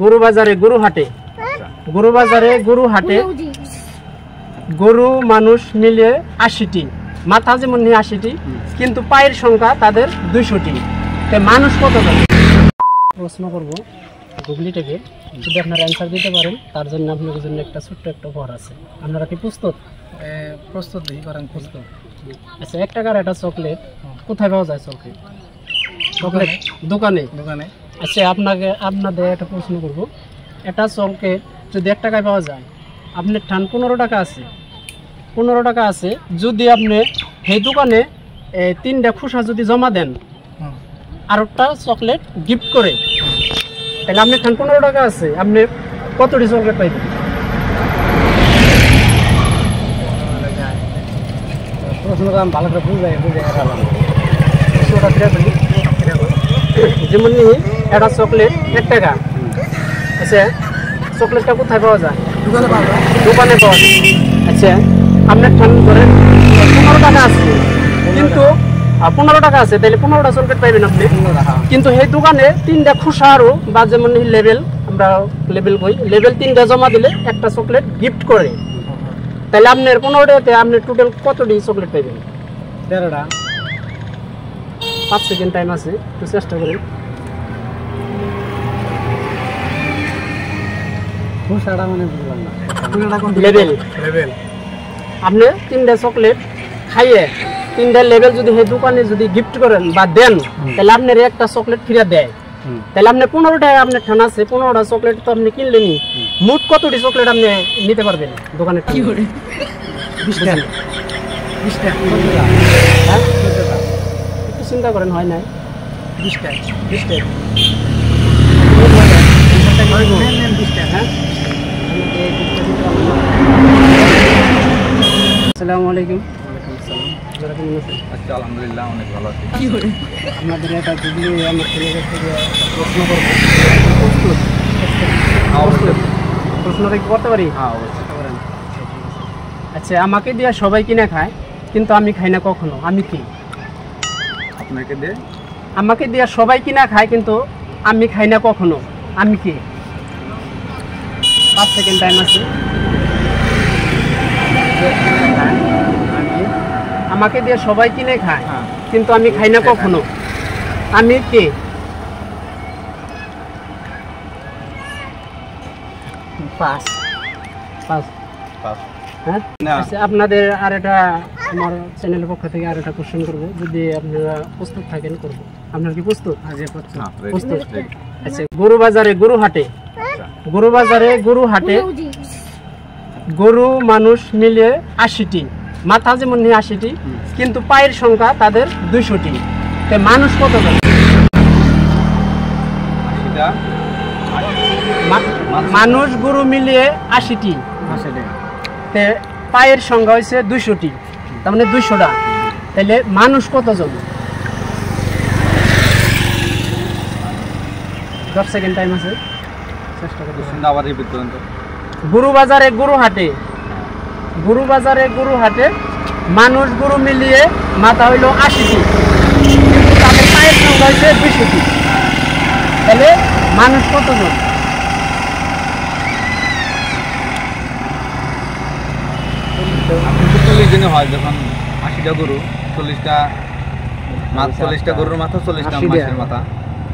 গরু বাজারে গরু হাটে, গরু বাজারে গরু হাটে গরু মানুষ মিলে ৮০টি, মাথা যেমন নিয়ে ৮০টি, কিন্তু পায়ের সংখ্যা তাদের ২০০টি। তাই মানুষ কতজন? প্রশ্ন করবো গুগলি থেকে, যদি আপনারা অ্যান্সার দিতে পারেন তার জন্য আপনাদের জন্য একটা ছোট্ট একটা উপহার আছে। আপনারা কি প্রস্তুত? প্রস্তুত দিই করেন, প্রস্তুত। আচ্ছা, ১ টাকার একটা চকলেট কোথায় পাওয়া যায়? চকলেট চকলেট দোকানে। দোকানে। আচ্ছা, আপনাদের একটা প্রশ্ন করবো, একটা চকলেট যদি ১ টাকায় পাওয়া যায়, আপনার ঠান ১৫ টাকা আছে, ১৫ টাকা আছে, যদি আপনি সেই দোকানে ৩টা খোসা যদি জমা দেন আর একটা চকলেট গিফট করে, তাহলে আপনার ঠান ১৫ টাকা আছে, আপনি কতটি চকলেট পাইবেন? প্রশ্নটা আমি ভালো করে বুঝে গেলাম। যেমন একটা চকলেট ১ টাকা। আচ্ছা, চকলেটটা কোথায় পাওয়া যায়? দোকানে পাওয়া যায়। আচ্ছা, আপনার ঠান ধরেন ১৫ টাকা আছে, কিন্তু ১৫ টাকা আছে, তাহলে ১৫টা চকলেট পাইবেন আপনি। কিন্তু সেই দোকানে ৩টা খোসা আরো বা যেমন লেবেল, আমরা লেবেল কই, লেবেল ৩টা জমা দিলে একটা চকলেট গিফট করে, তাহলে আপনার ১৫টাতে আপনি টোটাল কতটি চকলেট পাইবেন? ১৩টা। ৫ সেকেন্ড টাইম আছে, একটু চেষ্টা করেন। লেবেল, আপনি 3টা চকলেট খাইয়ে 3টা লেবেল যদি সেই দোকানে যদি গিফট করেন বা দেন, তাহলে আপনার একটা চকলেট ফিরে দেয়। তাহলে আপনি 15টায় আপনার ঠান আছে, 15টা চকলেট তো আপনি কিনলেনি, মোট কতটি চকলেট আপনি নিতে পারবেন দোকানে? কি করে? 20টা। 20টা। হ্যাঁ, একটু চিন্তা করেন, হয় নাই? 20টা। 20টা। হ্যাঁ। আসসালামু আলাইকুম। আচ্ছা, আলহামদুলিল্লাহ, অনেক ভালো আছি। আপনাদের একটা গুগলি আমার ছেলেদের থেকে প্রশ্ন করবো, প্রশ্নটা কি করতে পারি? হ্যাঁ, অবশ্যই। আচ্ছা, আমাকে দিয়ে সবাই কিনে খায়, কিন্তু আমি খাই না কখনো, আমি কি? আপনাকে দিয়ে? আমাকে দিয়ে সবাই কিনা খায়, কিন্তু আমি খাই না কখনো, আমি কি? ৫ সেকেন্ড টাইম আছে। আমাকে দিয়ে সবাই কিনে খায়, কিন্তু আমি খাই না কখনো, আমি কে? পাঁচ। হ্যাঁ, আপনাদের আর একটা আমার চ্যানেলের পক্ষ থেকে আর একটা কোশ্চেন করবো, যদি আপনারা প্রস্তুত থাকেন করবো। আপনার কি প্রস্তুত? প্রস্তুত। আচ্ছা, গরু বাজারে গরু হাটে, গরু বাজারে গরু হাটে গরু মানুষ মিলে ৮০টি, মাথা যেমন নিয়ে ৮০টি, কিন্তু পায়ের সংখ্যা তাদের ২০০টি। তাই মানুষ কতজন? মানুষ গরু মিলিয়ে ৮০টি, পায়ের সংখ্যা হয়েছে ২০০টি, তার মানে ২০০টা। তাহলে মানুষ কতজন? 10 সেকেন্ড টাইম আছে, চেষ্টা করুন। গরু বাজারে গরু হাটে, গরু বাজারে গরু হাটে মানুষ গরু মিলিয়ে মাথা হইল ৮০টি, কিন্তু তাদের পায়ের সংখ্যা হয়েছে ২০০টি। তাহলে মানুষ কতজন? হয় যখন ৮০টা গরু, 40টা গরুর মাথা, 40টা মাছের মাথা।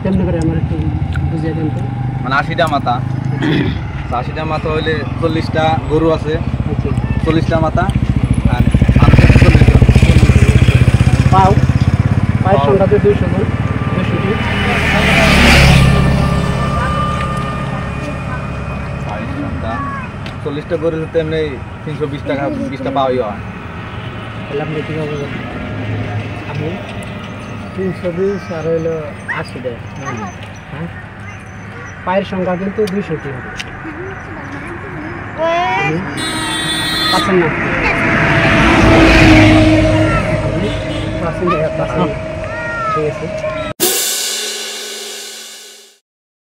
কেমন করে আমার একটু বুঝিয়ে দেন তো। মানে 80টা মাথা, 80টা মাথা হইলে 40টা গরু আছে, 40টা মাথা, আর পায়ের সংখ্যা ২০০টি। 40টা গরু হতে এমনি ৩২০ টাকা 20টা পাওয়াই হয়। তাহলে আপনি কীভাবে? আপনি ৩২০ আর হইল ৮০টা। হ্যাঁ, পায়ের সংখ্যা কিন্তু ২০০টি হবে। পাচ্ছেন না? ঠিক আছে।